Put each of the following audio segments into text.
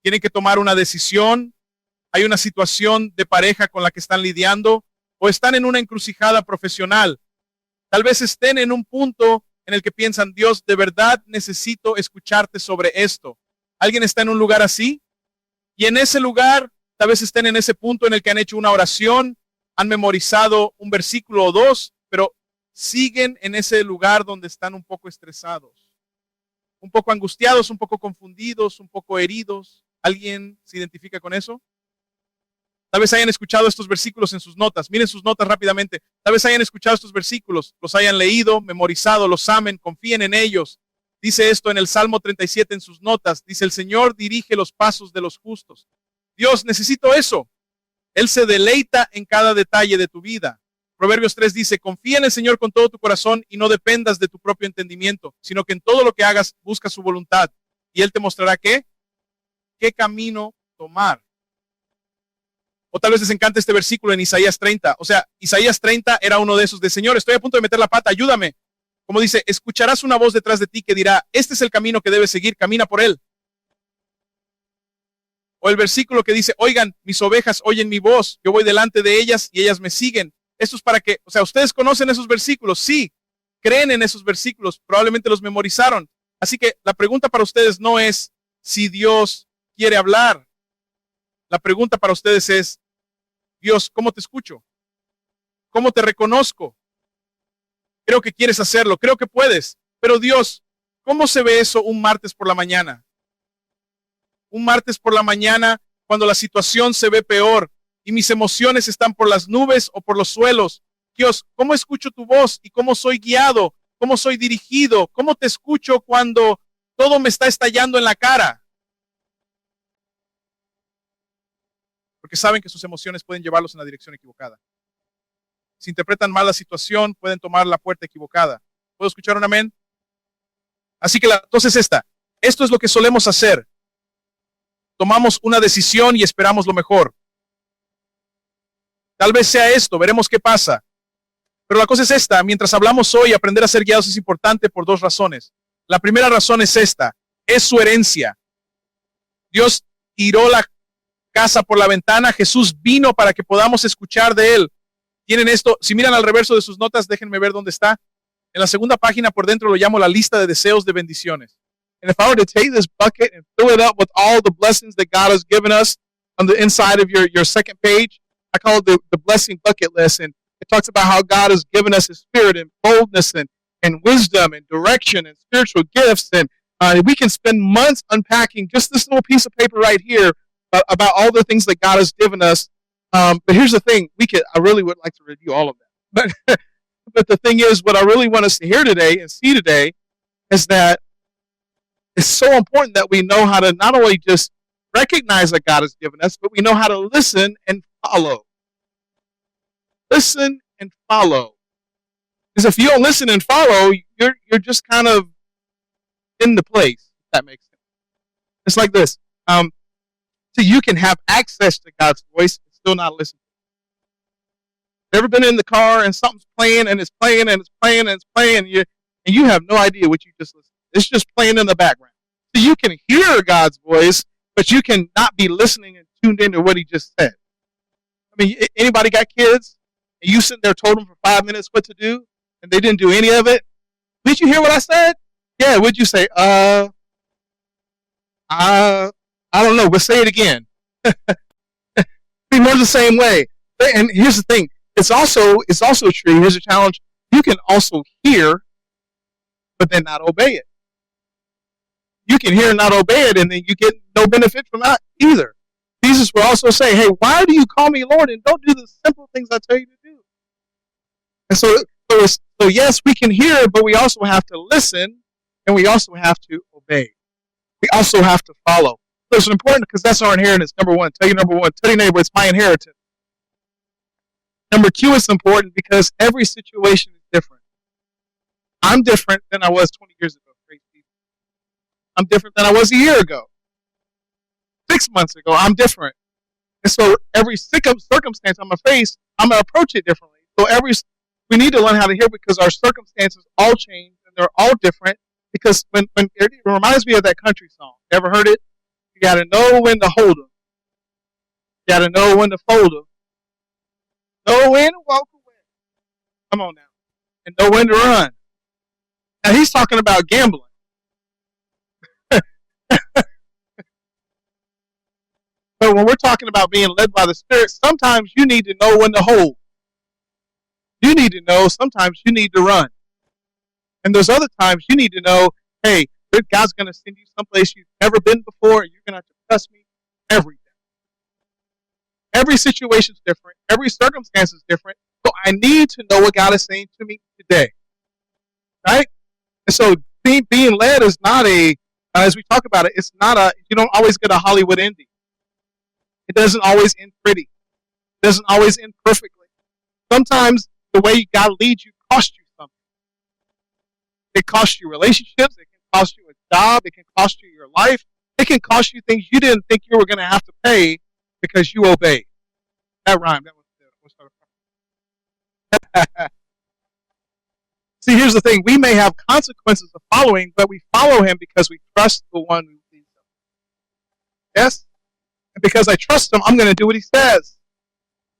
tienen que tomar una decisión, hay una situación de pareja con la que están lidiando o están en una encrucijada profesional. Tal vez estén en un punto en el que piensan, Dios, de verdad necesito escucharte sobre esto. ¿Alguien está en un lugar así? Y en ese lugar, tal vez estén en ese punto en el que han hecho una oración, han memorizado un versículo o dos, pero siguen en ese lugar donde están un poco estresados, un poco angustiados, un poco confundidos, un poco heridos. ¿Alguien se identifica con eso? Tal vez hayan escuchado estos versículos en sus notas. Miren sus notas rápidamente. Tal vez hayan escuchado estos versículos, los hayan leído, memorizado, los amen, confíen en ellos. Dice esto en el Salmo 37 en sus notas. Dice, el Señor dirige los pasos de los justos. Dios, necesito eso. Él se deleita en cada detalle de tu vida. Proverbios 3 dice, confía en el Señor con todo tu corazón y no dependas de tu propio entendimiento, sino que en todo lo que hagas busca su voluntad. Y Él te mostrará qué camino tomar. O tal vez les encanta este versículo en Isaías 30. O sea, Isaías 30 era uno de esos de, Señor, estoy a punto de meter la pata, ayúdame. Como dice, escucharás una voz detrás de ti que dirá, este es el camino que debes seguir, camina por él. O el versículo que dice, oigan, mis ovejas oyen mi voz, yo voy delante de ellas y ellas me siguen. Esto es para que, o sea, ustedes conocen esos versículos, sí, creen en esos versículos, probablemente los memorizaron. Así que la pregunta para ustedes no es si Dios quiere hablar. La pregunta para ustedes es, Dios, ¿cómo te escucho? ¿Cómo te reconozco? Creo que quieres hacerlo, creo que puedes, pero Dios, ¿cómo se ve eso un martes por la mañana? Un martes por la mañana cuando la situación se ve peor y mis emociones están por las nubes o por los suelos. Dios, ¿cómo escucho tu voz y cómo soy guiado? ¿Cómo soy dirigido? ¿Cómo te escucho cuando todo me está estallando en la cara? Porque saben que sus emociones pueden llevarlos en la dirección equivocada. Si interpretan mal la situación, pueden tomar la puerta equivocada. ¿Puedo escuchar un amén? Así que entonces esto es lo que solemos hacer. Tomamos una decisión y esperamos lo mejor. Tal vez sea esto, veremos qué pasa. Pero la cosa es esta, mientras hablamos hoy, aprender a ser guiados es importante por dos razones. La primera razón es esta, es su herencia. Dios tiró la casa por la ventana, Jesús vino para que podamos escuchar de él. Tienen esto, si miran al reverso de sus notas, déjenme ver dónde está. En la segunda página por dentro lo llamo la lista de deseos de bendiciones. And if I were to take this bucket and fill it up with all the blessings that God has given us on the inside of your second page, I call it the blessing bucket list. And it talks about how God has given us his spirit and boldness and wisdom and direction and spiritual gifts. And we can spend months unpacking just this little piece of paper right here about all the things that God has given us. But here's the thing, I really would like to review all of that. But the thing is, what I really want us to hear today and see today is that it's so important that we know how to not only just recognize that God has given us, but we know how to listen and follow. Listen and follow. Because if you don't listen and follow, you're just kind of in the place, if that makes sense. It's like this. So you can have access to God's voice and still not listen. Ever been in the car and something's playing and it's playing and it's playing and it's playing and you have no idea what you just listened to. It's just playing in the background. So you can hear God's voice, but you can not be listening and tuned into what he just said. I mean, anybody got kids and you sitting there told them for 5 minutes what to do and they didn't do any of it? Did you hear what I said? Yeah, what'd you say? I don't know, but say it again. Be more the same way. And here's the thing. It's also true. Here's a challenge. You can also hear, but then not obey it. You can hear and not obey it, and then you get no benefit from that either. Jesus will also say, hey, why do you call me Lord and don't do the simple things I tell you to do? And so yes, we can hear, but we also have to listen, and we also have to obey. We also have to follow. So it's important because that's our inheritance. Number one. Tell your neighbor, it's my inheritance. Number two, it's important because every situation is different. I'm different than I was 20 years ago. I'm different than I was a year ago. 6 months ago, I'm different. And so every circumstance I'm going to face, I'm going to approach it differently. So we need to learn how to hear because our circumstances all change and they're all different. Because when it reminds me of that country song. Ever heard it? You got to know when to hold them. You got to know when to fold them. Know when to walk away. Come on now. And know when to run. Now he's talking about gambling. But when we're talking about being led by the Spirit, sometimes you need to know when to hold. You need to know sometimes you need to run. And there's other times you need to know, hey, God's going to send you someplace you've never been before, and you're going to have to trust me every day. Every situation is different. Every circumstance is different. So I need to know what God is saying to me today. Right? And so being led is not as we talk about it, it's not you don't always get a Hollywood ending. It doesn't always end pretty. It doesn't always end perfectly. Sometimes the way God leads you costs you something. It costs you relationships. It can cost you a job. It can cost you your life. It can cost you things you didn't think you were going to have to pay because you obeyed. That rhymed. That was See, here's the thing. We may have consequences of following, but we follow him because we trust the one who leads us. Yes? And because I trust him, I'm going to do what he says.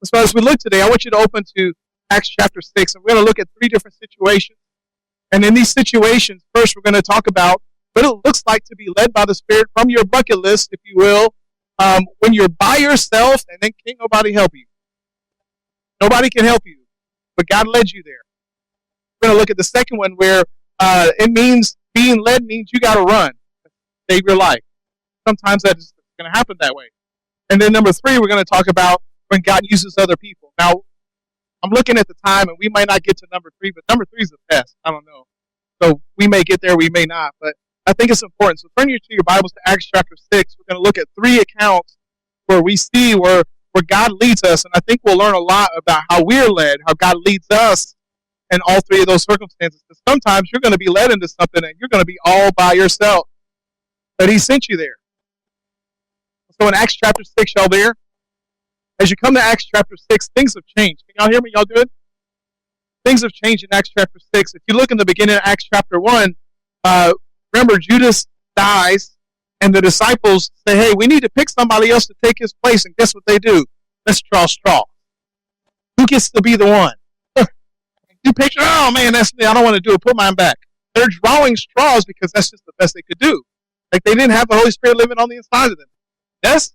So as we look today, I want you to open to Acts chapter 6, and we're going to look at 3 different situations. And in these situations, first we're going to talk about what it looks like to be led by the Spirit from your bucket list, if you will, when you're by yourself and then can't nobody help you. Nobody can help you, but God led you there. We're going to look at the second one where it means being led means you got to run to save your life. Sometimes that's going to happen that way. And then number 3, we're going to talk about when God uses other people. Now, I'm looking at the time, and we might not get to number 3, but number 3 is the best. I don't know. So we may get there, we may not, but I think it's important. So turn to your Bibles to Acts chapter 6. We're going to look at 3 accounts where we see where God leads us, and I think we'll learn a lot about how we're led, how God leads us in all 3 of those circumstances. Because sometimes you're going to be led into something, and you're going to be all by yourself, but he sent you there. So in Acts chapter 6, y'all there? As you come to Acts chapter 6, things have changed. Can y'all hear me? Y'all good? Things have changed in Acts chapter 6. If you look in the beginning of Acts chapter 1, remember Judas dies, and the disciples say, hey, we need to pick somebody else to take his place, and guess what they do? Let's draw straws. Who gets to be the one? You picture, oh man, that's me. I don't want to do it. Put mine back. They're drawing straws because that's just the best they could do. Like they didn't have the Holy Spirit living on the inside of them. Yes?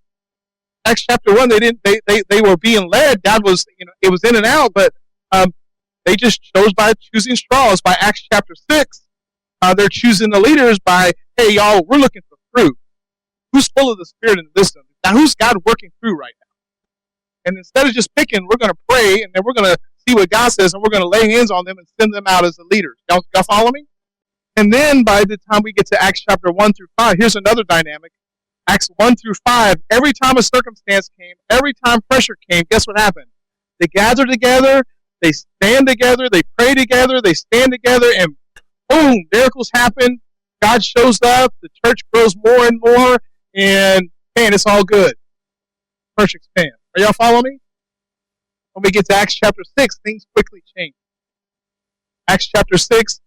Acts chapter 1, they were being led. God was, it was in and out, but they just chose by choosing straws. By Acts chapter 6, they're choosing the leaders by, hey, y'all, we're looking for fruit. Who's full of the Spirit and wisdom? Now, who's God working through right now? And instead of just picking, we're going to pray, and then we're going to see what God says, and we're going to lay hands on them and send them out as the leaders. Y'all follow me? And then by the time we get to Acts chapter 1 through 5, here's another dynamic. Acts 1 through 5, every time a circumstance came, every time pressure came, guess what happened? They gather together, they stand together, they pray together, they stand together, and boom, miracles happen. God shows up, the church grows more and more, and man, it's all good. Church expands. Are y'all following me? When we get to Acts chapter 6, things quickly change. Acts chapter 6,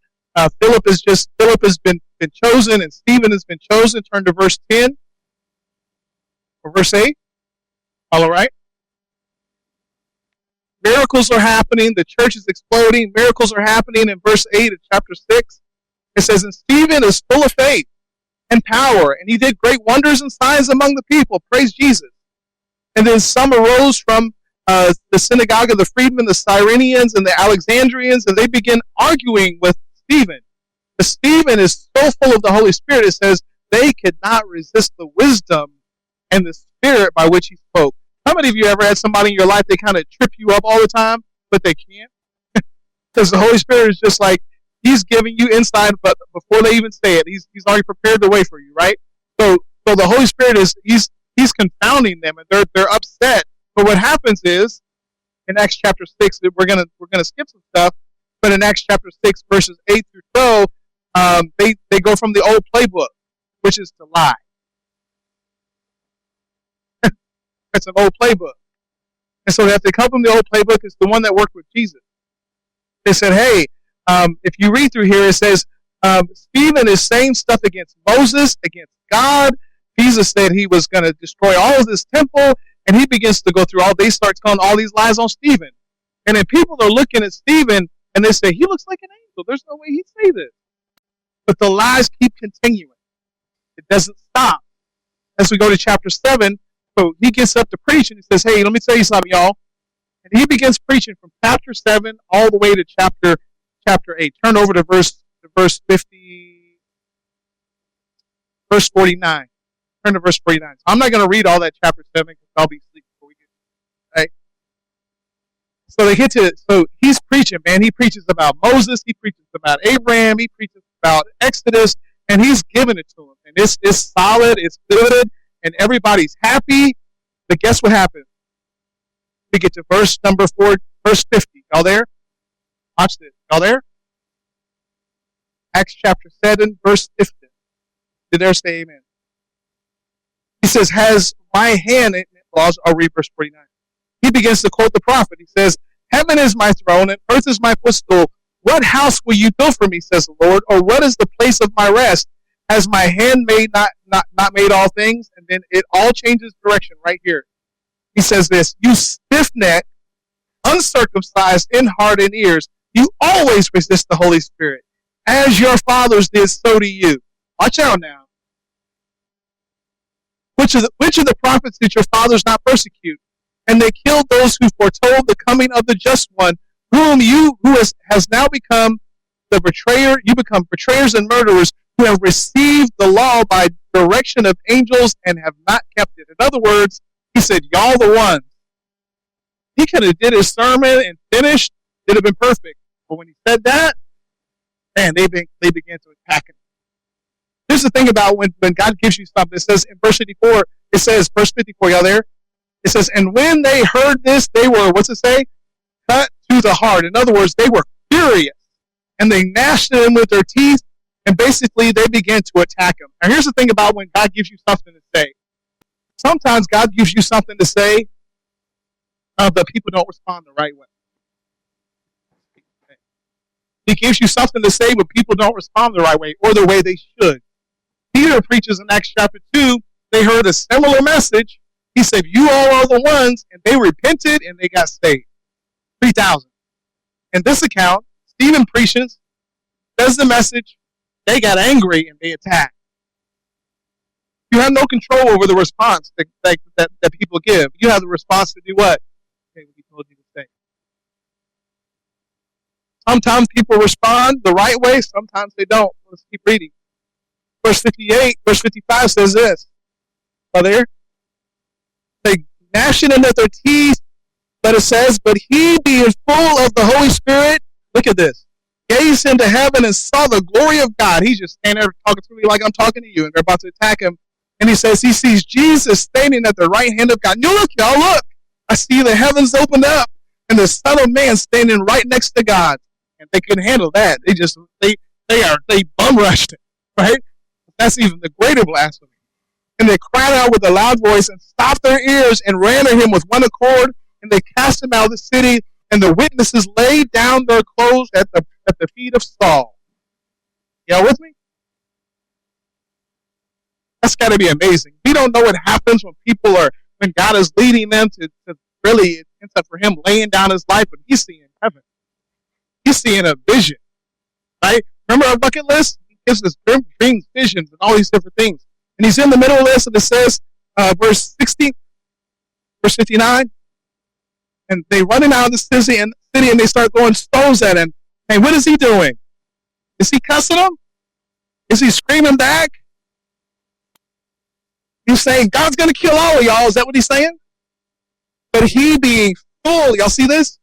Philip has been chosen, and Stephen has been chosen. Turn to verse 10. Or verse 8. All right. Miracles are happening. The church is exploding. Miracles are happening in verse 8 of chapter 6. It says, and Stephen is full of faith and power, and he did great wonders and signs among the people. Praise Jesus. And then some arose from the synagogue of the freedmen, the Cyrenians, and the Alexandrians, and they begin arguing with Stephen. But Stephen is so full of the Holy Spirit, it says, they could not resist the wisdom and the spirit by which he spoke. How many of you ever had somebody in your life, they kind of trip you up all the time, but they can't? Because the Holy Spirit is just like, he's giving you insight, but before they even say it, he's already prepared the way for you, right? So the Holy Spirit he's confounding them, and they're upset. But what happens is, in Acts chapter 6, we're gonna skip some stuff, but in Acts chapter 6, verses 8 through 12, they go from the old playbook, which is to lie. It's an old playbook. And so they have to come from the old playbook. It's the one that worked with Jesus. They said, hey, if you read through here, it says, Stephen is saying stuff against Moses, against God. Jesus said he was going to destroy all of this temple, and he begins to go through they start telling all these lies on Stephen. And then people are looking at Stephen, and they say, he looks like an angel. There's no way he'd say this. But the lies keep continuing. It doesn't stop. As we go to chapter 7, so he gets up to preach, and he says, hey, let me tell you something, y'all. And he begins preaching from chapter 7 all the way to chapter 8. Turn over to verse 49. Turn to verse 49. So I'm not going to read all that chapter 7 because I'll be asleep before we get to it. Right? So they get to it. So he's preaching, man. He preaches about Moses. He preaches about Abraham. He preaches about Exodus. And he's giving it to them. And it's solid. It's good. And everybody's happy. But guess what happens? We get to verse 50. Y'all there? Watch this. Y'all there? Acts chapter 7, verse 50. Did there say amen? He says, has my hand, I'll read verse 49. He begins to quote the prophet. He says, heaven is my throne and earth is my footstool. What house will you build for me, says the Lord, or what is the place of my rest? Has my hand made not made all things? And then it all changes direction right here. He says this, you stiff-necked, uncircumcised in heart and ears, you always resist the Holy Spirit. As your fathers did, so do you. Watch out now. Which of the prophets did your fathers not persecute? And they killed those who foretold the coming of the just one, who has now become the betrayer. You become betrayers and murderers who have received the law by direction of angels and have not kept it. In other words, he said, y'all the ones. He could have did his sermon and finished. It would have been perfect. But when he said that, man, they began to attack him. Here's the thing about when God gives you something. It says in verse 54, it says, verse 54, y'all there? It says, and when they heard this, they were, what's it say? Cut to the heart. In other words, they were furious. And they gnashed at him with their teeth, and basically they began to attack him. Now here's the thing about when God gives you something to say. Sometimes God gives you something to say, but people don't respond the right way. He gives you something to say, but people don't respond the right way, or the way they should. Peter preaches in Acts chapter 2, they heard a similar message. He said, you all are the ones, and they repented, and they got saved. 3,000. In this account, Stephen preaches, says the message, they got angry, and they attacked. You have no control over the response that people give. You have the response to do what? Okay, what he told you to say. Sometimes people respond the right way, sometimes they don't. Let's keep reading. Verse 55 says this. Are there? They gnashing at their teeth, but it says, but he being full of the Holy Spirit, look at this, gazed into heaven and saw the glory of God. He's just standing there talking to me like I'm talking to you, and they're about to attack him. And he says he sees Jesus standing at the right hand of God. You look, y'all, look. I see the heavens opened up, and the Son of Man standing right next to God. And they couldn't handle that. They bum rushed it, right? That's even the greater blasphemy. And they cried out with a loud voice and stopped their ears and ran at him with one accord. And they cast him out of the city. And the witnesses laid down their clothes at the feet of Saul. Y'all with me? That's got to be amazing. We don't know what happens when God is leading them to really, except for him laying down his life, but he's seeing heaven. He's seeing a vision, right? Remember our bucket list? He gives us dreams, visions, and all these different things. And he's in the middle of this, and it says, verse 60, verse 59, and they running out of the city, and they start throwing stones at him. Hey, what is he doing? Is he cussing them? Is he screaming back? He's saying, God's going to kill all of y'all. Is that what he's saying? But he being full, y'all see this?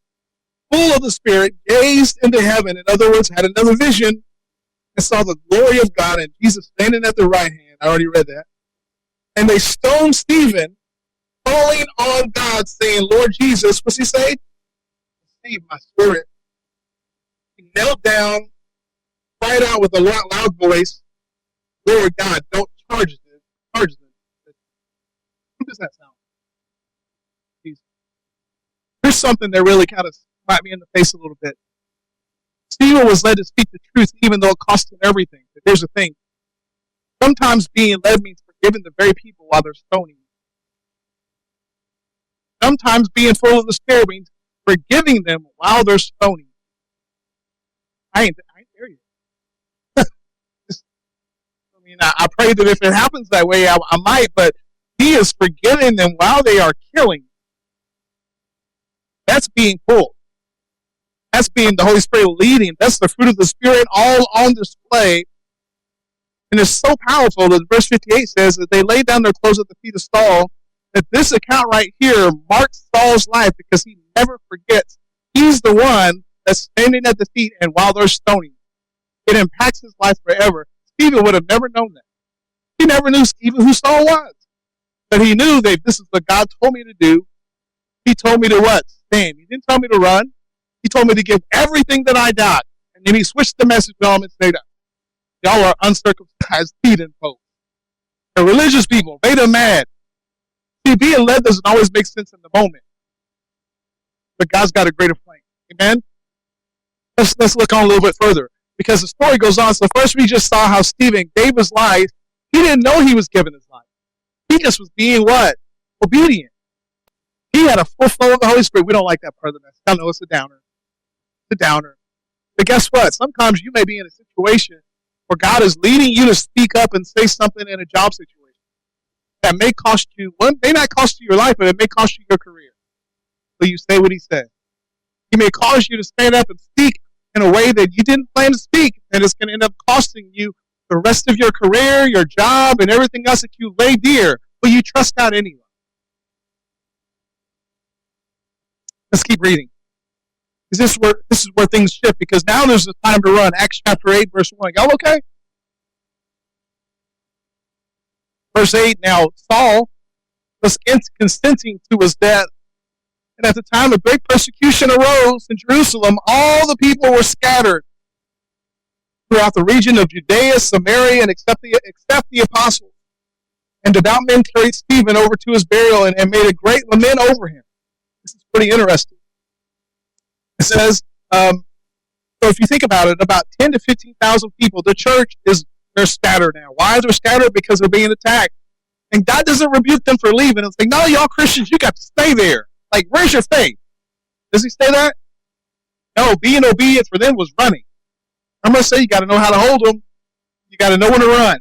Full of the Spirit, gazed into heaven. In other words, had another vision and saw the glory of God and Jesus standing at the right hand. I already read that. And they stoned Stephen, calling on God, saying, Lord Jesus, what's he say? Receive my spirit. He knelt down, cried out with a loud voice, Lord God, don't charge them. Who does that sound? Jesus. Here's something that really kind of slapped me in the face a little bit. Stephen was led to speak the truth even though it cost him everything. But here's the thing. Sometimes being led means forgiving the very people while they're stoning you. Sometimes being full of the Spirit means forgiving them while they're stoning you. I ain't there yet. I pray that if it happens that way, I might, but He is forgiving them while they are killing. That's being full. That's being the Holy Spirit leading. That's the fruit of the Spirit all on display. And it's so powerful that verse 58 says that they laid down their clothes at the feet of Saul, that this account right here marks Saul's life because he never forgets. He's the one that's standing at the feet, and while they're stoning, it impacts his life forever. Stephen would have never known that. He never knew Stephen who Saul was. But he knew that this is what God told me to do. He told me to what? Stand. He didn't tell me to run. He told me to give everything that I got. And then he switched the message on and said, y'all are uncircumcised heathen folks. They're religious people. Made them mad. See, being led doesn't always make sense in the moment. But God's got a greater plan. Amen? Let's look on a little bit further. Because the story goes on. So first we just saw how Stephen gave his life. He didn't know he was giving his life. He just was being what? Obedient. He had a full flow of the Holy Spirit. We don't like that part of the message. I know it's a downer. It's a downer. But guess what? Sometimes you may be in a situation where God is leading you to speak up and say something in a job situation that may cost you, may not cost you your life, but it may cost you your career. So you say what He said. He may cause you to stand up and speak in a way that you didn't plan to speak, and it's going to end up costing you the rest of your career, your job, and everything else that you lay dear, but you trust God anyway. Let's keep reading. This is where things shift, because now there's a time to run. Acts chapter 8, verse 1. Y'all okay? Verse 8, now Saul was consenting to his death, and at the time a great persecution arose in Jerusalem. All the people were scattered throughout the region of Judea, Samaria, and except the apostles. And devout men carried Stephen over to his burial and made a great lament over him. This is pretty interesting. It says, so if you think about it, about 10 to 15,000 people, the church they're scattered now. Why is they scattered? Because they're being attacked. And God doesn't rebuke them for leaving. It's like, no, y'all Christians, you got to stay there. Like, where's your faith? Does He say that? No, being obedient for them was running. I'm going to say you got to know how to hold them. You got to know when to run.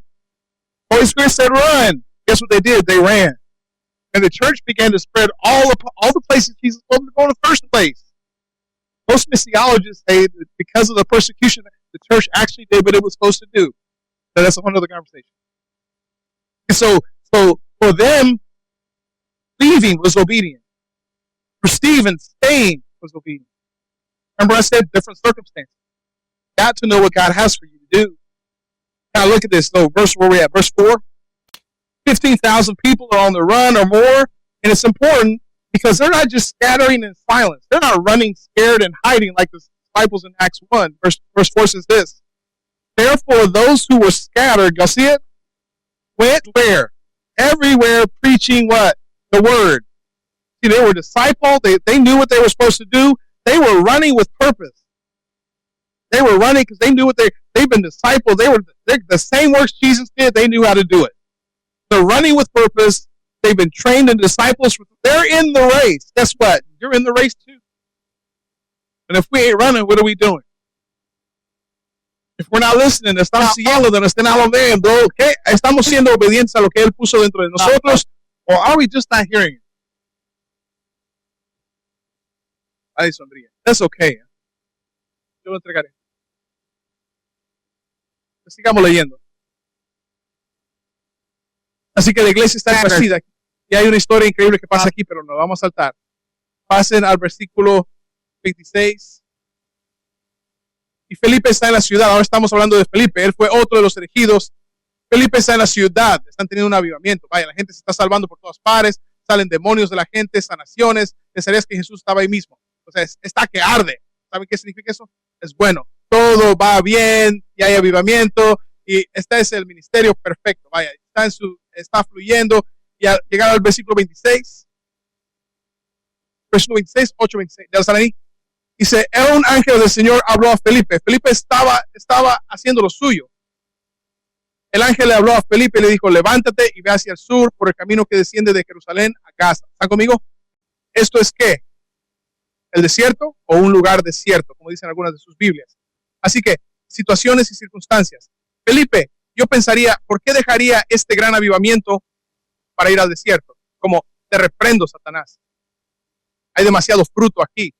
Holy Spirit said run. Guess what they did? They ran. And the church began to spread all the places Jesus told them to go in the first place. Most missiologists say that because of the persecution, the church actually did what it was supposed to do. So that's a whole other conversation. And so for them, leaving was obedient. For Stephen, staying was obedient. Remember I said different circumstances. Got to know what God has for you to do. Now look at this, though. Where we at? Verse 4. 15,000 people are on the run or more. And it's important because they're not just scattering in silence. They're not running scared and hiding like the disciples in Acts 1. Verse 4 says this. Therefore, those who were scattered, y'all see it? Went where? Everywhere preaching what? The word. See, they were discipled. They knew what they were supposed to do. They were running with purpose. They were running because they knew what they've been discipled. They're the same works Jesus did. They knew how to do it. They're running with purpose. They've been trained in disciples. They're in the race. Guess what? You're in the race too. And if we ain't running, what are we doing? If we're not listening, estamos siguiendo de nuestra viendo, ¿qué? Estamos siendo obedientes a lo que Él puso dentro de nosotros, or are we just not hearing it? Ay, sonríe. That's okay. Yo lo entregaré. Sigamos leyendo. Así que la iglesia está esparcida. Y hay una historia increíble que pasa aquí, pero nos vamos a saltar. Pasen al versículo 26. Y Felipe está en la ciudad. Ahora estamos hablando de Felipe. Él fue otro de los elegidos. Felipe está en la ciudad. Están teniendo un avivamiento. Vaya, la gente se está salvando por todas partes. Salen demonios de la gente, sanaciones. Pensarías que Jesús estaba ahí mismo. O sea, está que arde. ¿Saben qué significa eso? Es bueno. Todo va bien y hay avivamiento. Y este es el ministerio perfecto. Vaya, está fluyendo. Y al llegar al versículo 26, versículo 26, 8, 26, ¿ya están ahí? Dice, un ángel del Señor habló a Felipe. Felipe estaba haciendo lo suyo. el ángel le habló a Felipe y le dijo, levántate y ve hacia el sur por el camino que desciende de Jerusalén a Gaza. ¿Están conmigo? ¿Esto es qué? ¿El desierto o un lugar desierto? Como dicen algunas de sus Biblias. Así que, situaciones y circunstancias. Felipe, yo pensaría, ¿por qué dejaría este gran avivamiento para ir al desierto? Como, te reprendo, Satanás. Hay demasiado fruto aquí.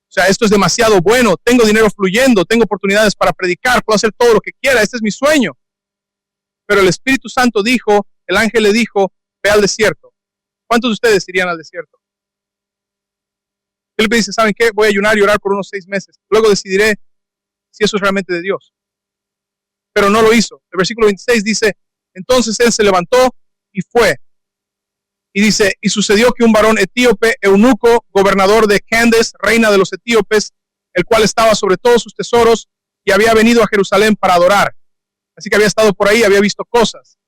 O sea, esto es demasiado bueno. Tengo dinero fluyendo, tengo oportunidades para predicar, puedo hacer todo lo que quiera. Este es mi sueño. Pero el Espíritu Santo dijo, el ángel le dijo, ve al desierto. ¿Cuántos de ustedes irían al desierto? Felipe dice, ¿saben qué? Voy a ayunar y orar por unos 6 meses. Luego decidiré si eso es realmente de Dios. Pero no lo hizo. El versículo 26 dice, entonces él se levantó y fue. Y dice, y sucedió que un varón etíope, eunuco, gobernador de Candace, reina de los etíopes, el cual estaba sobre todos sus tesoros y había venido a Jerusalén para adorar. Así que había estado por ahí, había visto cosas,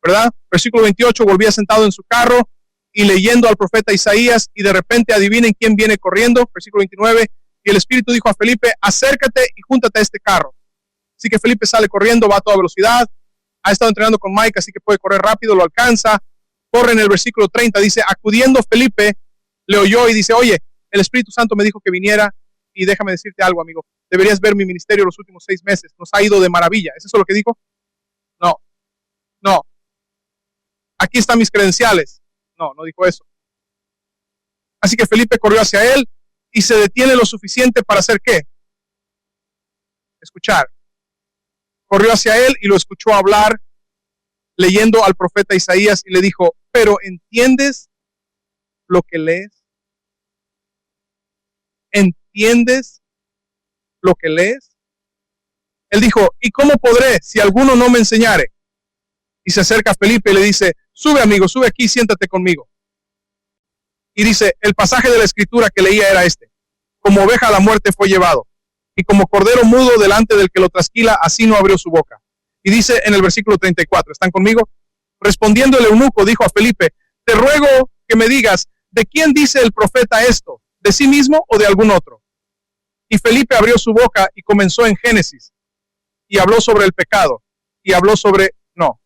¿verdad? Versículo 28, volvía sentado en su carro y leyendo al profeta Isaías, y de repente adivinen quién viene corriendo. Versículo 29, y el Espíritu dijo a Felipe, acércate y júntate a este carro. Así que Felipe sale corriendo, va a toda velocidad, ha estado entrenando con Mike, así que puede correr rápido, lo alcanza, corre en el versículo 30, dice, acudiendo Felipe, le oyó y dice, oye, el Espíritu Santo me dijo que viniera, y déjame decirte algo, amigo, deberías ver mi ministerio los últimos 6 meses, nos ha ido de maravilla. ¿Es eso lo que dijo? No. Aquí están mis credenciales. No dijo eso. Así que Felipe corrió hacia él y se detiene lo suficiente para hacer ¿qué? Escuchar. Corrió hacia él y lo escuchó hablar, leyendo al profeta Isaías, y le dijo, pero ¿entiendes lo que lees? ¿Entiendes lo que lees? Él dijo, ¿y cómo podré si alguno no me enseñare? Y se acerca a Felipe y le dice, sube amigo, sube aquí, siéntate conmigo. Y dice, el pasaje de la escritura que leía era este, como oveja a la muerte fue llevado, y como cordero mudo delante del que lo trasquila, así no abrió su boca. Y dice en el versículo 34, ¿están conmigo? Respondiendo el eunuco, dijo a Felipe, te ruego que me digas, ¿de quién dice el profeta esto? ¿De sí mismo o de algún otro? Y Felipe abrió su boca y comenzó en Génesis, y habló sobre el pecado, y habló sobre no.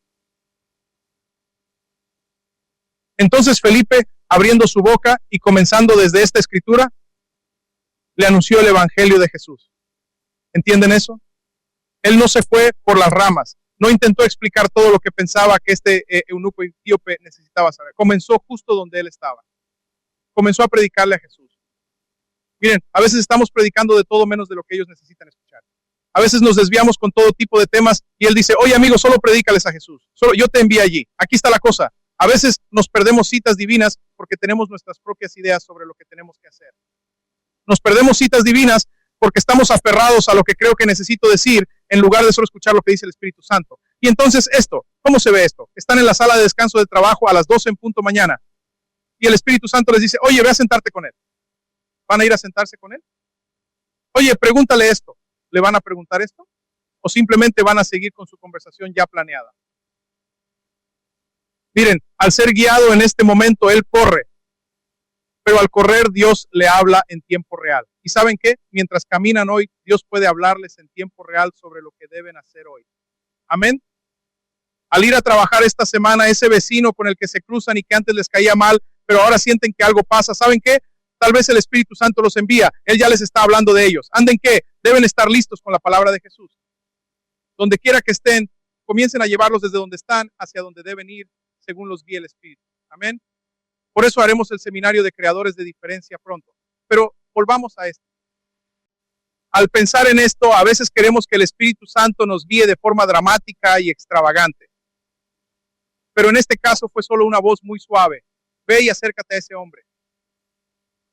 Entonces Felipe, abriendo su boca y comenzando desde esta escritura, le anunció el evangelio de Jesús. ¿Entienden eso? Él no se fue por las ramas, no intentó explicar todo lo que pensaba que este eunuco etíope necesitaba saber. Comenzó justo donde él estaba. Comenzó a predicarle a Jesús. Miren, a veces estamos predicando de todo menos de lo que ellos necesitan escuchar. A veces nos desviamos con todo tipo de temas y él dice, oye amigo, solo predícales a Jesús. Solo yo te envié allí. Aquí está la cosa. A veces nos perdemos citas divinas porque tenemos nuestras propias ideas sobre lo que tenemos que hacer. Nos perdemos citas divinas porque estamos aferrados a lo que creo que necesito decir en lugar de solo escuchar lo que dice el Espíritu Santo. Y entonces esto, ¿cómo se ve esto? Están en la sala de descanso de trabajo a las 12 en punto mañana y el Espíritu Santo les dice, oye, ve a sentarte con él. ¿Van a ir a sentarse con él? Oye, pregúntale esto. ¿Le van a preguntar esto? ¿O simplemente van a seguir con su conversación ya planeada? Miren, al ser guiado en este momento, él corre. Pero al correr, Dios le habla en tiempo real. ¿Y saben qué? Mientras caminan hoy, Dios puede hablarles en tiempo real sobre lo que deben hacer hoy. Amén. Al ir a trabajar esta semana, ese vecino con el que se cruzan y que antes les caía mal, pero ahora sienten que algo pasa, ¿saben qué? Tal vez el Espíritu Santo los envía. Él ya les está hablando de ellos. ¿Anden qué? Deben estar listos con la palabra de Jesús. Donde quiera que estén, comiencen a llevarlos desde donde están hacia donde deben ir, según los guíe el Espíritu. Amén. Por eso haremos el seminario de creadores de diferencia pronto. Pero volvamos a esto. Al pensar en esto, a veces queremos que el Espíritu Santo nos guíe de forma dramática y extravagante. Pero en este caso fue solo una voz muy suave. Ve y acércate a ese hombre.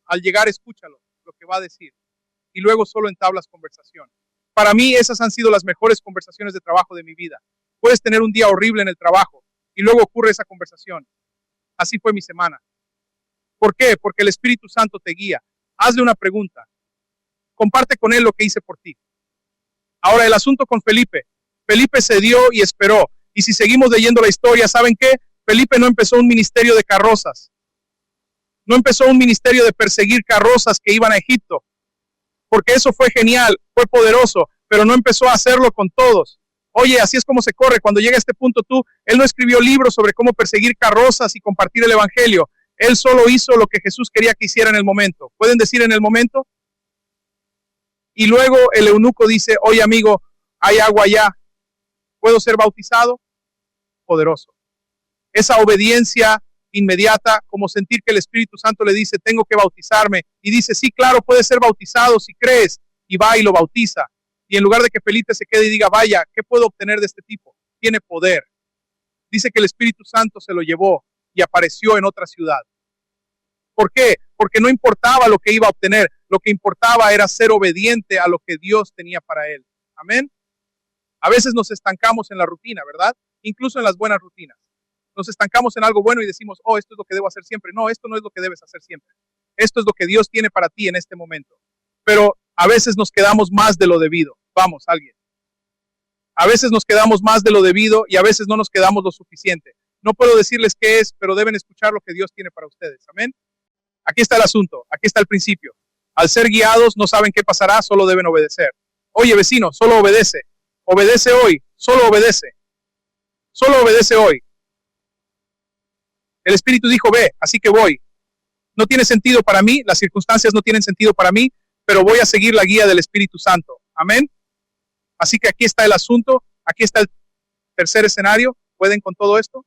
Al llegar, escúchalo, lo que va a decir. Y luego solo entablas conversación. Para mí, esas han sido las mejores conversaciones de trabajo de mi vida. Puedes tener un día horrible en el trabajo y luego ocurre esa conversación. Así fue mi semana. ¿Por qué? Porque el Espíritu Santo te guía. Hazle una pregunta. Comparte con él lo que hice por ti. Ahora, el asunto con Felipe. Felipe se dio y esperó. Y si seguimos leyendo la historia, ¿saben qué? Felipe no empezó un ministerio de carrozas. No empezó un ministerio de perseguir carrozas que iban a Egipto. Porque eso fue genial, fue poderoso, pero no empezó a hacerlo con todos. Oye, así es como se corre. Cuando llega a este punto él no escribió libros sobre cómo perseguir carrozas y compartir el evangelio. Él solo hizo lo que Jesús quería que hiciera en el momento. ¿Pueden decir en el momento? Y luego el eunuco dice, oye amigo, hay agua allá. ¿Puedo ser bautizado? Poderoso. Esa obediencia inmediata, como sentir que el Espíritu Santo le dice, tengo que bautizarme. Y dice, sí, claro, puedes ser bautizado si crees. Y va y lo bautiza. Y en lugar de que Felipe se quede y diga, vaya, ¿qué puedo obtener de este tipo? Tiene poder. Dice que el Espíritu Santo se lo llevó y apareció en otra ciudad. ¿Por qué? Porque no importaba lo que iba a obtener. Lo que importaba era ser obediente a lo que Dios tenía para él. Amén. A veces nos estancamos en la rutina, ¿verdad? Incluso en las buenas rutinas. Nos estancamos en algo bueno y decimos, oh, esto es lo que debo hacer siempre. No, esto no es lo que debes hacer siempre. Esto es lo que Dios tiene para ti en este momento. Pero a veces nos quedamos más de lo debido. Vamos, alguien. A veces nos quedamos más de lo debido y a veces no nos quedamos lo suficiente. No puedo decirles qué es, pero deben escuchar lo que Dios tiene para ustedes. Amén. Aquí está el asunto, aquí está el principio. Al ser guiados no saben qué pasará, solo deben obedecer. Oye, vecino, solo obedece. Obedece hoy, solo obedece. Solo obedece hoy. El Espíritu dijo, ve, así que voy. No tiene sentido para mí, las circunstancias no tienen sentido para mí, pero voy a seguir la guía del Espíritu Santo. Amén. Así que aquí está el asunto, aquí está el tercer escenario. ¿Pueden con todo esto?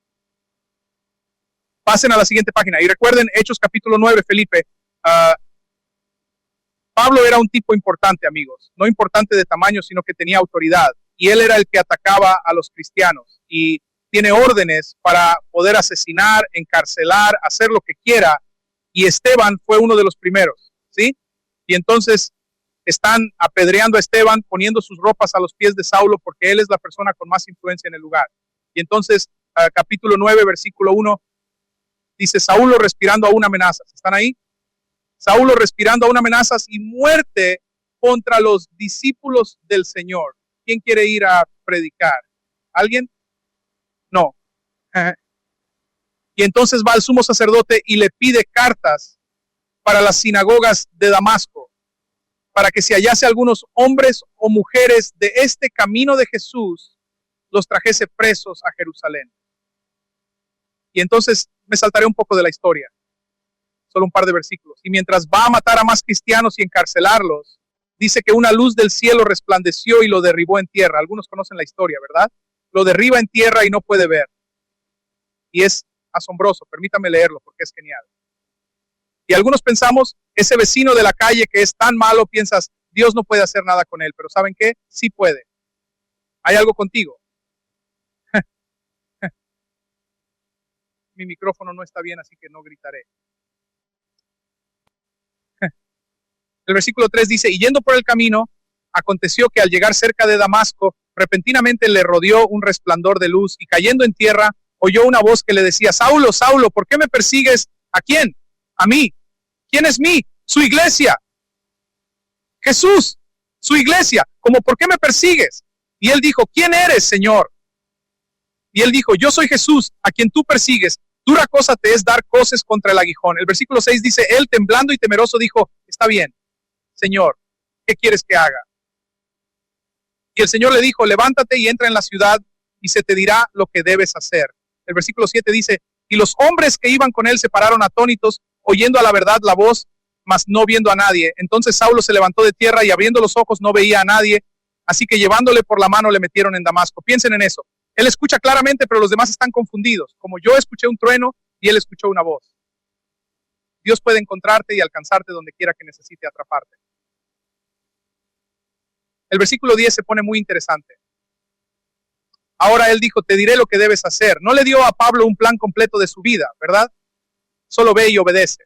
Pasen a la siguiente página y recuerden Hechos capítulo 9, Felipe. Pablo era un tipo importante, amigos. No importante de tamaño, sino que tenía autoridad. Y él era el que atacaba a los cristianos. Y tiene órdenes para poder asesinar, encarcelar, hacer lo que quiera. Y Esteban fue uno de los primeros, ¿sí? Y entonces están apedreando a Esteban, poniendo sus ropas a los pies de Saulo, porque él es la persona con más influencia en el lugar. Y entonces, capítulo 9, versículo 1, dice, Saulo respirando aún amenazas. ¿Están ahí? Saulo respirando aún amenazas y muerte contra los discípulos del Señor. ¿Quién quiere ir a predicar? ¿Alguien? No. Y entonces va al sumo sacerdote y le pide cartas para las sinagogas de Damasco, para que si hallase algunos hombres o mujeres de este camino de Jesús, los trajese presos a Jerusalén. Y entonces me saltaré un poco de la historia, solo un par de versículos. Y mientras va a matar a más cristianos y encarcelarlos, dice que una luz del cielo resplandeció y lo derribó en tierra. Algunos conocen la historia, ¿verdad? Lo derriba en tierra y no puede ver. Y es asombroso, permítame leerlo porque es genial. Y algunos pensamos, ese vecino de la calle que es tan malo, piensas, Dios no puede hacer nada con él, pero ¿saben qué? Sí puede. Hay algo contigo. Mi micrófono no está bien, así que no gritaré. El versículo 3 dice, y yendo por el camino, aconteció que al llegar cerca de Damasco, repentinamente le rodeó un resplandor de luz y cayendo en tierra, oyó una voz que le decía, Saulo, Saulo, ¿por qué me persigues? ¿A quién? A mí. ¿Quién es mí? Su iglesia. Jesús, su iglesia. ¿Cómo por qué me persigues? Y él dijo, ¿quién eres, Señor? Y él dijo, yo soy Jesús, a quien tú persigues. Dura cosa te es dar coces contra el aguijón. El versículo 6 dice, él temblando y temeroso dijo, está bien, Señor, ¿qué quieres que haga? Y el Señor le dijo, levántate y entra en la ciudad y se te dirá lo que debes hacer. El versículo 7 dice, y los hombres que iban con él se pararon atónitos, oyendo a la verdad la voz, mas no viendo a nadie. Entonces Saulo se levantó de tierra y abriendo los ojos no veía a nadie, así que llevándole por la mano le metieron en Damasco. Piensen en eso. Él escucha claramente, pero los demás están confundidos. Como yo escuché un trueno y él escuchó una voz. Dios puede encontrarte y alcanzarte donde quiera que necesite atraparte. El versículo 10 se pone muy interesante. Ahora él dijo, te diré lo que debes hacer. No le dio a Pablo un plan completo de su vida, ¿verdad? Solo ve y obedece.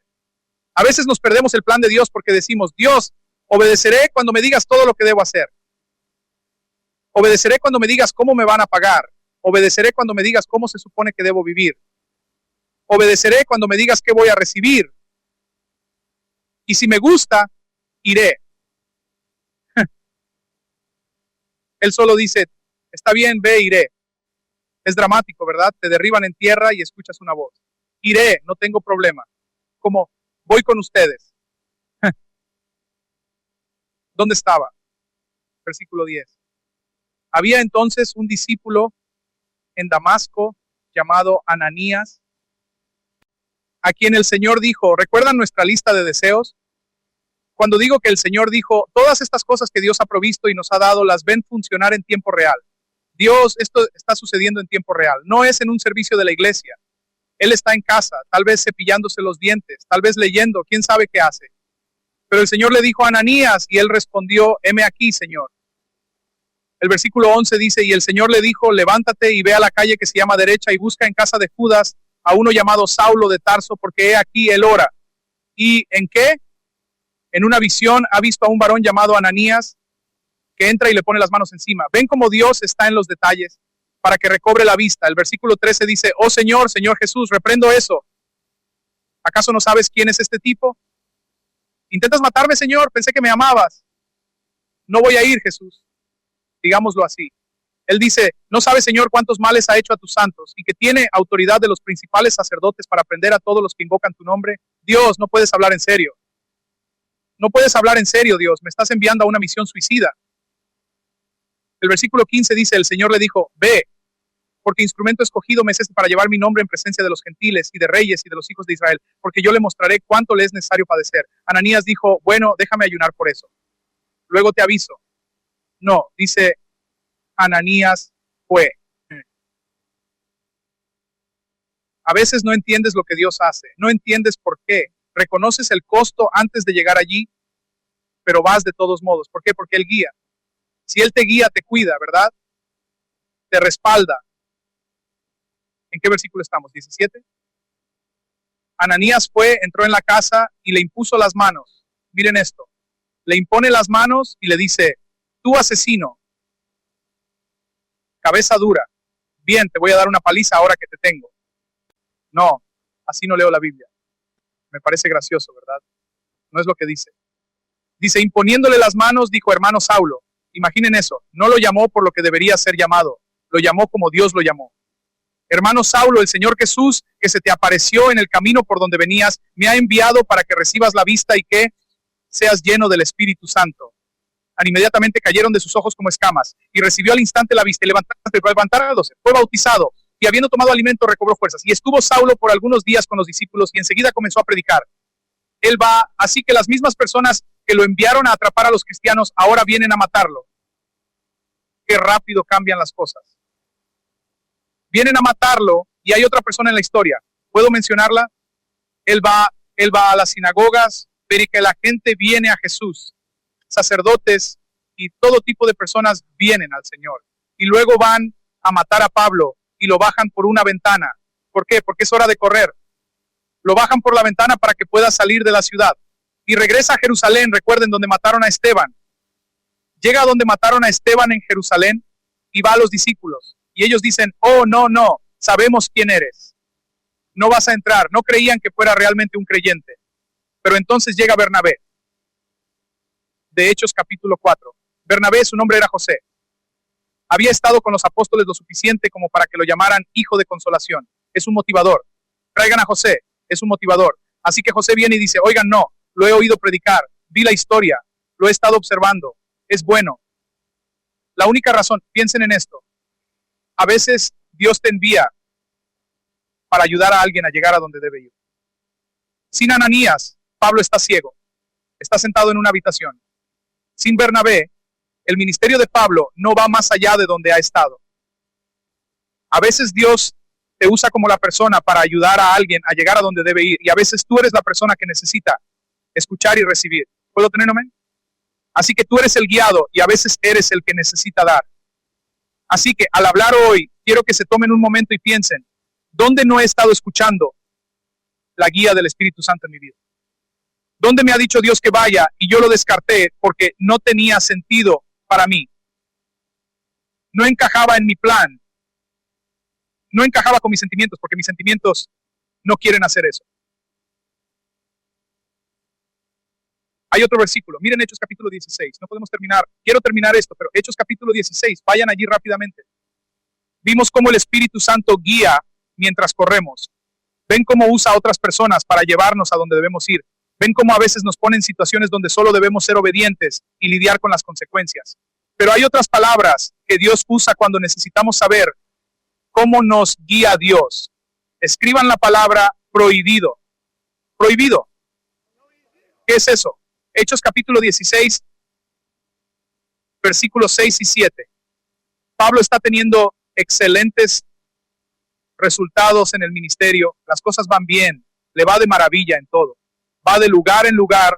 A veces nos perdemos el plan de Dios porque decimos, Dios, obedeceré cuando me digas todo lo que debo hacer. Obedeceré cuando me digas cómo me van a pagar. Obedeceré cuando me digas cómo se supone que debo vivir. Obedeceré cuando me digas qué voy a recibir. Y si me gusta, iré. Él solo dice, está bien, ve, iré. Es dramático, ¿verdad? Te derriban en tierra y escuchas una voz. Iré, no tengo problema. Como, voy con ustedes. ¿Dónde estaba? Versículo 10. Había entonces un discípulo en Damasco llamado Ananías, a quien el Señor dijo, ¿recuerdan nuestra lista de deseos? Cuando digo que el Señor dijo, todas estas cosas que Dios ha provisto y nos ha dado, las ven funcionar en tiempo real. Dios, esto está sucediendo en tiempo real. No es en un servicio de la iglesia. Él está en casa, tal vez cepillándose los dientes, tal vez leyendo, quién sabe qué hace. Pero el Señor le dijo a Ananías y él respondió, heme aquí, Señor. El versículo 11 dice, y el Señor le dijo, levántate y ve a la calle que se llama derecha y busca en casa de Judas a uno llamado Saulo de Tarso, porque he aquí él ora. ¿Y en qué? En una visión ha visto a un varón llamado Ananías que entra y le pone las manos encima. Ven cómo Dios está en los detalles para que recobre la vista. El versículo 13 dice, oh Señor, Señor Jesús, reprendo eso. ¿Acaso no sabes quién es este tipo? ¿Intentas matarme, Señor? Pensé que me amabas. No voy a ir, Jesús. Digámoslo así. Él dice, no sabes, Señor, cuántos males ha hecho a tus santos y que tiene autoridad de los principales sacerdotes para prender a todos los que invocan tu nombre. Dios, no puedes hablar en serio. No puedes hablar en serio, Dios. Me estás enviando a una misión suicida. El versículo 15 dice, el Señor le dijo, ve, porque instrumento escogido me es este para llevar mi nombre en presencia de los gentiles y de reyes y de los hijos de Israel, porque yo le mostraré cuánto le es necesario padecer. Ananías dijo, bueno, déjame ayunar por eso. Luego te aviso. No, dice, Ananías fue. A veces no entiendes lo que Dios hace, no entiendes por qué. Reconoces el costo antes de llegar allí, pero vas de todos modos. ¿Por qué? Porque Él guía. Si Él te guía, te cuida, ¿verdad? Te respalda. ¿En qué versículo estamos? 17. Ananías fue, entró en la casa y le impuso las manos. Miren esto. Le impone las manos y le dice, tú asesino, cabeza dura, bien, te voy a dar una paliza ahora que te tengo. No, así no leo la Biblia. Me parece gracioso, ¿verdad? No es lo que dice. Dice, imponiéndole las manos, dijo, hermano Saulo. Imaginen eso, no lo llamó por lo que debería ser llamado, lo llamó como Dios lo llamó. Hermano Saulo, el Señor Jesús, que se te apareció en el camino por donde venías, me ha enviado para que recibas la vista y que seas lleno del Espíritu Santo. Inmediatamente cayeron de sus ojos como escamas, y recibió al instante la vista, y levantándose, fue bautizado, y habiendo tomado alimento recobró fuerzas. Y estuvo Saulo por algunos días con los discípulos, y enseguida comenzó a predicar. Él va, así que las mismas personas que lo enviaron a atrapar a los cristianos, ahora vienen a matarlo. Qué rápido cambian las cosas. Vienen a matarlo, y hay otra persona en la historia. ¿Puedo mencionarla? Él va a las sinagogas, pero que la gente viene a Jesús. Sacerdotes y todo tipo de personas vienen al Señor. Y luego van a matar a Pablo y lo bajan por una ventana. ¿Por qué? Porque es hora de correr. Lo bajan por la ventana para que pueda salir de la ciudad. Y regresa a Jerusalén, recuerden, donde mataron a Esteban. Llega a donde mataron a Esteban en Jerusalén y va a los discípulos. Y ellos dicen, oh, no, sabemos quién eres. No vas a entrar. No creían que fuera realmente un creyente. Pero entonces llega Bernabé. De Hechos capítulo 4. Bernabé, su nombre era José. Había estado con los apóstoles lo suficiente como para que lo llamaran hijo de consolación. Es un motivador. Traigan a José. Es un motivador. Así que José viene y dice, oigan, no, lo he oído predicar, vi la historia, lo he estado observando, es bueno. La única razón, piensen en esto, a veces Dios te envía para ayudar a alguien a llegar a donde debe ir. Sin Ananías, Pablo está ciego, está sentado en una habitación. Sin Bernabé, el ministerio de Pablo no va más allá de donde ha estado. A veces Dios te usa como la persona para ayudar a alguien a llegar a donde debe ir, y a veces tú eres la persona que necesita escuchar y recibir. ¿Puedo tener un amén? Así que tú eres el guiado y a veces eres el que necesita dar. Así que al hablar hoy, quiero que se tomen un momento y piensen, ¿dónde no he estado escuchando la guía del Espíritu Santo en mi vida? ¿Dónde me ha dicho Dios que vaya y yo lo descarté porque no tenía sentido para mí? No encajaba en mi plan. No encajaba con mis sentimientos porque mis sentimientos no quieren hacer eso. Hay otro versículo. Miren Hechos capítulo 16. No podemos terminar. Quiero terminar esto, pero Hechos capítulo 16. Vayan allí rápidamente. Vimos cómo el Espíritu Santo guía mientras corremos. Ven cómo usa a otras personas para llevarnos a donde debemos ir. Ven cómo a veces nos pone en situaciones donde solo debemos ser obedientes y lidiar con las consecuencias. Pero hay otras palabras que Dios usa cuando necesitamos saber cómo nos guía Dios. Escriban la palabra prohibido. Prohibido. ¿Qué es eso? Hechos capítulo 16, versículos 6 y 7. Pablo está teniendo excelentes resultados en el ministerio. Las cosas van bien. Le va de maravilla en todo. Va de lugar en lugar.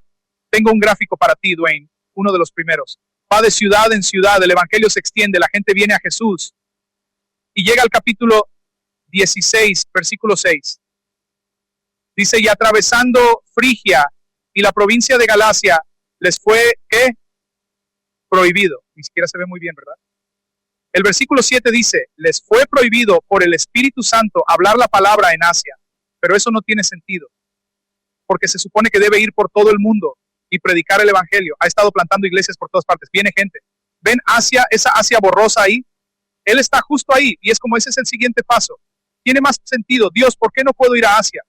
Tengo un gráfico para ti, Dwayne, uno de los primeros. Va de ciudad en ciudad, el evangelio se extiende, la gente viene a Jesús. Y llega al capítulo 16, versículo 6. Dice, y atravesando Frigia y la provincia de Galacia, les fue, ¿qué? Prohibido. Ni siquiera se ve muy bien, ¿verdad? El versículo 7 dice, les fue prohibido por el Espíritu Santo hablar la palabra en Asia. Pero eso no tiene sentido. Porque se supone que debe ir por todo el mundo y predicar el evangelio. Ha estado plantando iglesias por todas partes. Viene gente. ¿Ven Asia, esa Asia borrosa ahí? Él está justo ahí y es como ese es el siguiente paso. Tiene más sentido. Dios, ¿por qué no puedo ir a Asia?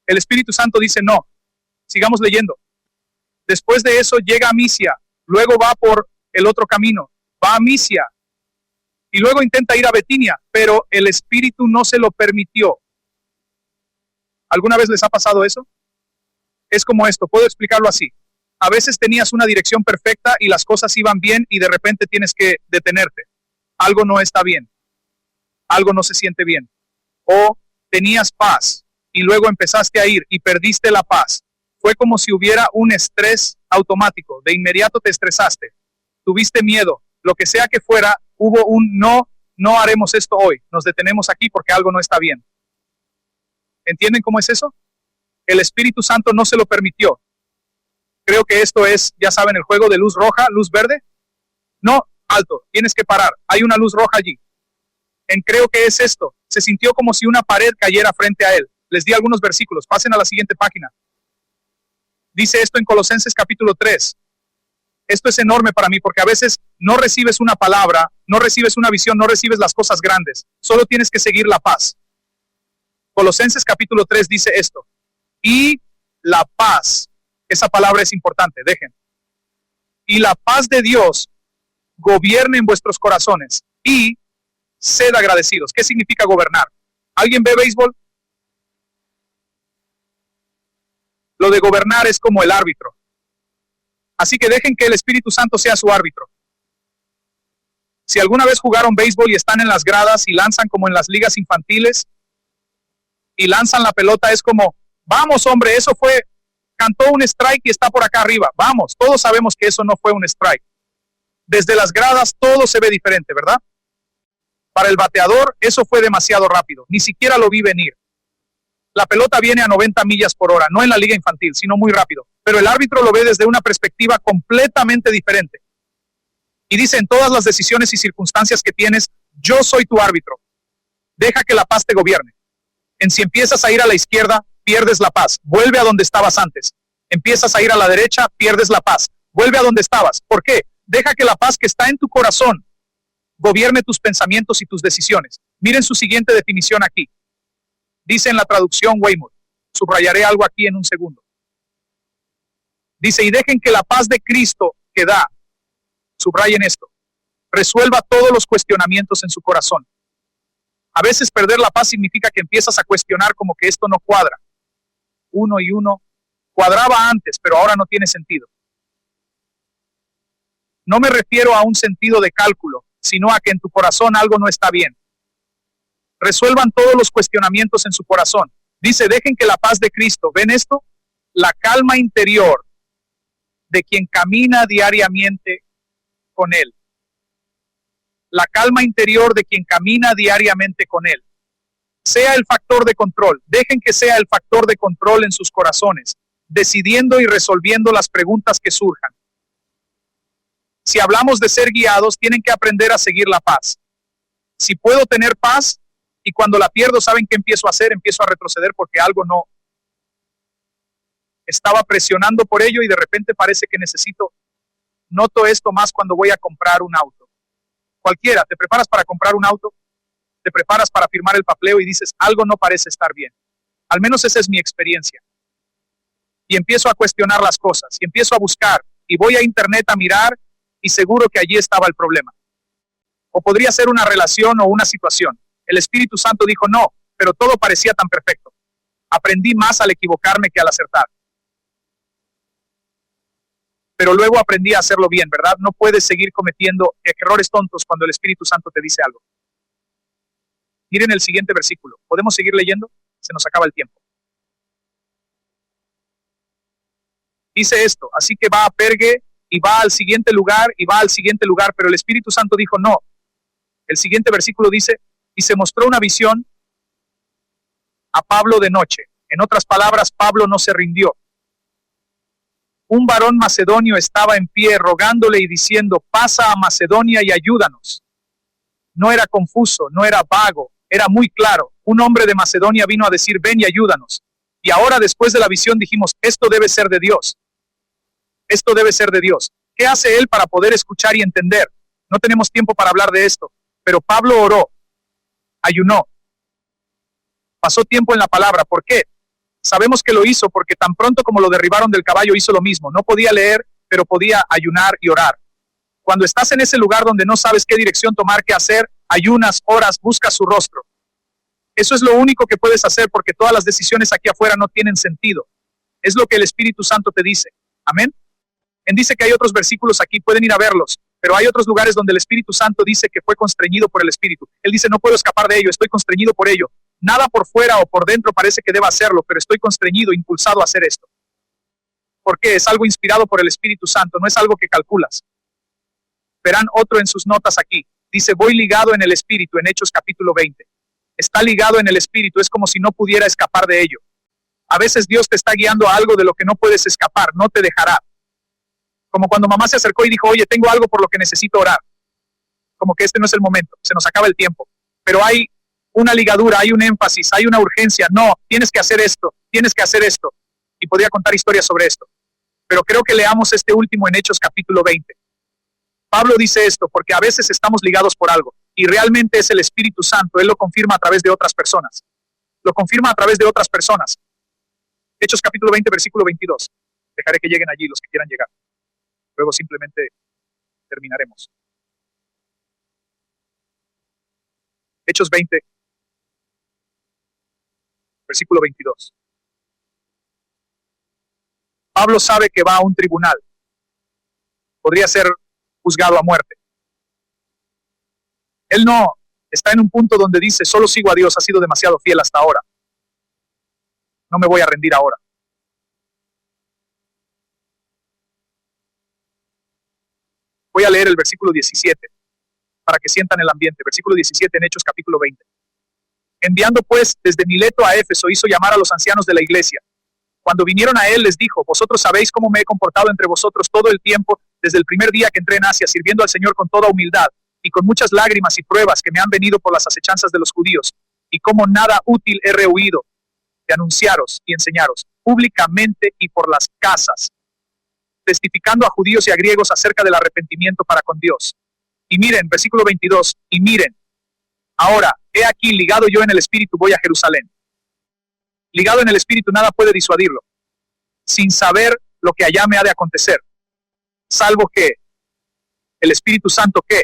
El Espíritu Santo dice no. Sigamos leyendo. Después de eso llega a Misia. Luego va por el otro camino. Va a Misia. Y luego intenta ir a Betinia, pero el Espíritu no se lo permitió. ¿Alguna vez les ha pasado eso? Es como esto, puedo explicarlo así. A veces tenías una dirección perfecta y las cosas iban bien y de repente tienes que detenerte. Algo no está bien. Algo no se siente bien. O tenías paz y luego empezaste a ir y perdiste la paz. Fue como si hubiera un estrés automático. De inmediato te estresaste. Tuviste miedo. Lo que sea que fuera, hubo un no haremos esto hoy. Nos detenemos aquí porque algo no está bien. ¿Entienden cómo es eso? El Espíritu Santo no se lo permitió. Creo que esto es, ya saben, el juego de luz roja, luz verde. No, alto, tienes que parar. Hay una luz roja allí. Creo que es esto. Se sintió como si una pared cayera frente a él. Les di algunos versículos. Pasen a la siguiente página. Dice esto en Colosenses capítulo 3. Esto es enorme para mí porque a veces no recibes una palabra, no recibes una visión, no recibes las cosas grandes. Solo tienes que seguir la paz. Colosenses capítulo 3 dice esto. Y la paz, esa palabra es importante, dejen. Y la paz de Dios gobierne en vuestros corazones y sed agradecidos. ¿Qué significa gobernar? ¿Alguien ve béisbol? Lo de gobernar es como el árbitro. Así que dejen que el Espíritu Santo sea su árbitro. Si alguna vez jugaron béisbol y están en las gradas y lanzan como en las ligas infantiles y lanzan la pelota, es como, vamos hombre, eso fue, cantó un strike y está por acá arriba, vamos, todos sabemos que eso no fue un strike. Desde las gradas todo se ve diferente, ¿verdad? Para el bateador eso fue demasiado rápido, ni siquiera lo vi venir. La pelota viene a 90 millas por hora, no en la liga infantil, sino muy rápido. Pero el árbitro lo ve desde una perspectiva completamente diferente. Y dice, en todas las decisiones y circunstancias que tienes, yo soy tu árbitro. Deja que la paz te gobierne. Si empiezas a ir a la izquierda, pierdes la paz. Vuelve a donde estabas antes. Empiezas a ir a la derecha, pierdes la paz. Vuelve a donde estabas. ¿Por qué? Deja que la paz que está en tu corazón gobierne tus pensamientos y tus decisiones. Miren su siguiente definición aquí. Dice en la traducción Weymouth. Subrayaré algo aquí en un segundo. Dice, y dejen que la paz de Cristo que da, subrayen esto, resuelva todos los cuestionamientos en su corazón. A veces perder la paz significa que empiezas a cuestionar como que esto no cuadra. 1 y 1 cuadraba antes, pero ahora no tiene sentido. No me refiero a un sentido de cálculo, sino a que en tu corazón algo no está bien. Resuelvan todos los cuestionamientos en su corazón. Dice, dejen que la paz de Cristo, ¿ven esto? La calma interior de quien camina diariamente con Él. La calma interior de quien camina diariamente con Él. Sea el factor de control. Dejen que sea el factor de control en sus corazones, decidiendo y resolviendo las preguntas que surjan. Si hablamos de ser guiados, tienen que aprender a seguir la paz. Si puedo tener paz y cuando la pierdo, ¿saben qué empiezo a hacer? Empiezo a retroceder porque algo no. Estaba presionando por ello y de repente parece que necesito. Noto esto más cuando voy a comprar un auto. Cualquiera, te preparas para comprar un auto, te preparas para firmar el papeleo y dices, algo no parece estar bien. Al menos esa es mi experiencia. Y empiezo a cuestionar las cosas y empiezo a buscar y voy a internet a mirar y seguro que allí estaba el problema. O podría ser una relación o una situación. El Espíritu Santo dijo no, pero todo parecía tan perfecto. Aprendí más al equivocarme que al acertar. Pero luego aprendí a hacerlo bien, ¿verdad? No puedes seguir cometiendo errores tontos cuando el Espíritu Santo te dice algo. Miren el siguiente versículo. ¿Podemos seguir leyendo? Se nos acaba el tiempo. Dice esto, así que va a Pergue y va al siguiente lugar y va al siguiente lugar, pero el Espíritu Santo dijo no. El siguiente versículo dice, y se mostró una visión a Pablo de noche. En otras palabras, Pablo no se rindió. Un varón macedonio estaba en pie rogándole y diciendo, pasa a Macedonia y ayúdanos. No era confuso, no era vago, era muy claro. Un hombre de Macedonia vino a decir, ven y ayúdanos. Y ahora después de la visión dijimos, esto debe ser de Dios. Esto debe ser de Dios. ¿Qué hace él para poder escuchar y entender? No tenemos tiempo para hablar de esto, pero Pablo oró, ayunó, pasó tiempo en la palabra. ¿Por qué? Sabemos que lo hizo porque tan pronto como lo derribaron del caballo hizo lo mismo. No podía leer, pero podía ayunar y orar. Cuando estás en ese lugar donde no sabes qué dirección tomar, qué hacer, ayunas, oras, buscas su rostro. Eso es lo único que puedes hacer porque todas las decisiones aquí afuera no tienen sentido. Es lo que el Espíritu Santo te dice. Amén. Él dice que hay otros versículos aquí, pueden ir a verlos, pero hay otros lugares donde el Espíritu Santo dice que fue constreñido por el Espíritu. Él dice, no puedo escapar de ello, estoy constreñido por ello. Nada por fuera o por dentro parece que deba hacerlo, pero estoy constreñido, impulsado a hacer esto. Porque es algo inspirado por el Espíritu Santo, no es algo que calculas. Verán otro en sus notas aquí. Dice, voy ligado en el Espíritu, en Hechos capítulo 20. Está ligado en el Espíritu, es como si no pudiera escapar de ello. A veces Dios te está guiando a algo de lo que no puedes escapar, no te dejará. Como cuando mamá se acercó y dijo, oye, tengo algo por lo que necesito orar. Como que este no es el momento, se nos acaba el tiempo. Pero hay una ligadura, hay un énfasis, hay una urgencia. No, tienes que hacer esto, tienes que hacer esto. Y podría contar historias sobre esto. Pero creo que leamos este último en Hechos capítulo 20. Pablo dice esto porque a veces estamos ligados por algo. Y realmente es el Espíritu Santo, Él lo confirma a través de otras personas. Lo confirma a través de otras personas. Hechos capítulo 20, versículo 22. Dejaré que lleguen allí los que quieran llegar. Luego simplemente terminaremos. Hechos 20, versículo 22. Pablo sabe que va a un tribunal. Podría ser juzgado a muerte. Él no está en un punto donde dice, solo sigo a Dios, ha sido demasiado fiel hasta ahora. No me voy a rendir ahora. Voy a leer el versículo 17 para que sientan el ambiente. Versículo 17 en Hechos capítulo 20. Enviando pues desde Mileto a Éfeso, hizo llamar a los ancianos de la iglesia. Cuando vinieron a él, les dijo, vosotros sabéis cómo me he comportado entre vosotros todo el tiempo, desde el primer día que entré en Asia, sirviendo al Señor con toda humildad, y con muchas lágrimas y pruebas que me han venido por las acechanzas de los judíos, y cómo nada útil he rehuido de anunciaros y enseñaros, públicamente y por las casas, testificando a judíos y a griegos acerca del arrepentimiento para con Dios. Y miren, versículo 22, y miren, ahora, he aquí, ligado yo en el Espíritu, voy a Jerusalén. Ligado en el Espíritu, nada puede disuadirlo, sin saber lo que allá me ha de acontecer, salvo que el Espíritu Santo, que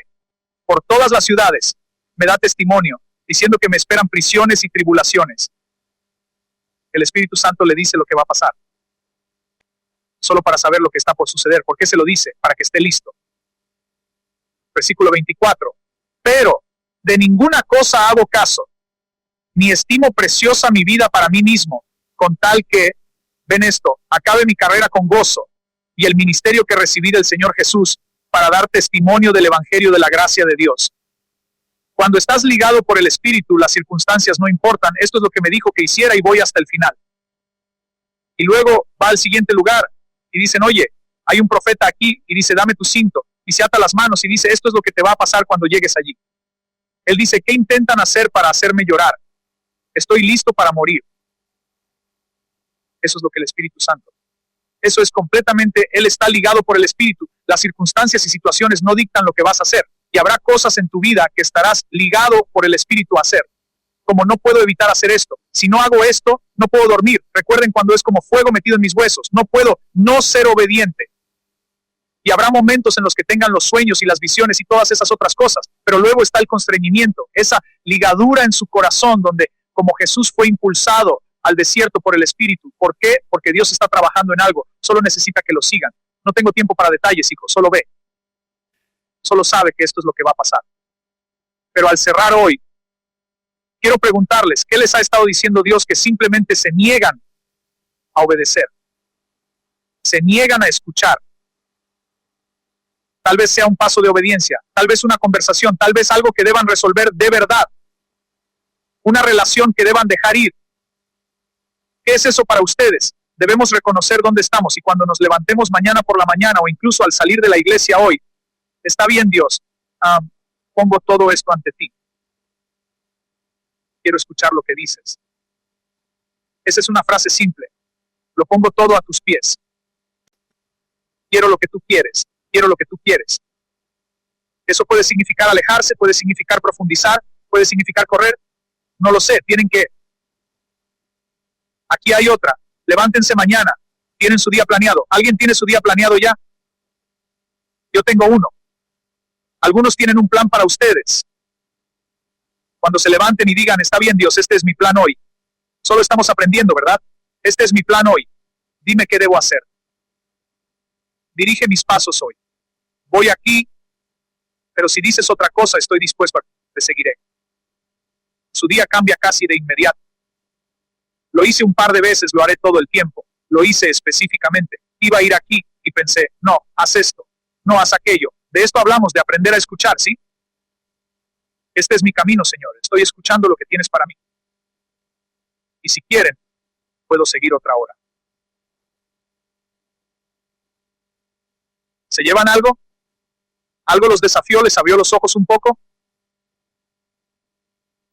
por todas las ciudades me da testimonio, diciendo que me esperan prisiones y tribulaciones. El Espíritu Santo le dice lo que va a pasar, solo para saber lo que está por suceder. ¿Por qué se lo dice? Para que esté listo. Versículo 24. Pero de ninguna cosa hago caso, ni estimo preciosa mi vida para mí mismo, con tal que, ven esto, acabe mi carrera con gozo y el ministerio que recibí del Señor Jesús para dar testimonio del Evangelio de la gracia de Dios. Cuando estás ligado por el Espíritu, las circunstancias no importan. Esto es lo que me dijo que hiciera y voy hasta el final. Y luego va al siguiente lugar y dicen, oye, hay un profeta aquí, y dice, dame tu cinto, y se ata las manos y dice, esto es lo que te va a pasar cuando llegues allí. Él dice, ¿qué intentan hacer para hacerme llorar? Estoy listo para morir. Eso es lo que el Espíritu Santo. Eso es completamente, Él está ligado por el Espíritu. Las circunstancias y situaciones no dictan lo que vas a hacer. Y habrá cosas en tu vida que estarás ligado por el Espíritu a hacer. Como no puedo evitar hacer esto. Si no hago esto, no puedo dormir. Recuerden cuando es como fuego metido en mis huesos. No puedo no ser obediente. Y habrá momentos en los que tengan los sueños y las visiones y todas esas otras cosas, pero luego está el constreñimiento, esa ligadura en su corazón donde, como Jesús fue impulsado al desierto por el Espíritu. ¿Por qué? Porque Dios está trabajando en algo, solo necesita que lo sigan. No tengo tiempo para detalles, hijo, solo ve. Solo sabe que esto es lo que va a pasar. Pero al cerrar hoy, quiero preguntarles, ¿qué les ha estado diciendo Dios que simplemente se niegan a obedecer? Se niegan a escuchar. Tal vez sea un paso de obediencia, tal vez una conversación, tal vez algo que deban resolver de verdad. Una relación que deban dejar ir. ¿Qué es eso para ustedes? Debemos reconocer dónde estamos y cuando nos levantemos mañana por la mañana o incluso al salir de la iglesia hoy, está bien Dios, pongo todo esto ante ti. Quiero escuchar lo que dices. Esa es una frase simple. Lo pongo todo a tus pies. Quiero lo que tú quieres. Quiero lo que tú quieres. Eso puede significar alejarse, puede significar profundizar, puede significar correr. No lo sé, tienen que. Aquí hay otra. Levántense mañana. Tienen su día planeado. ¿Alguien tiene su día planeado ya? Yo tengo uno. Algunos tienen un plan para ustedes. Cuando se levanten y digan, está bien Dios, este es mi plan hoy. Solo estamos aprendiendo, ¿verdad? Este es mi plan hoy. Dime qué debo hacer. Dirige mis pasos hoy. Voy aquí, pero si dices otra cosa, estoy dispuesto a te seguiré. Su día cambia casi de inmediato. Lo hice un par de veces, lo haré todo el tiempo. Lo hice específicamente. Iba a ir aquí y pensé, no, haz esto, no haz aquello. De esto hablamos, de aprender a escuchar, ¿sí? Este es mi camino, Señor. Estoy escuchando lo que tienes para mí. Y si quieren, puedo seguir otra hora. ¿Se llevan algo? ¿Algo los desafió, les abrió los ojos un poco?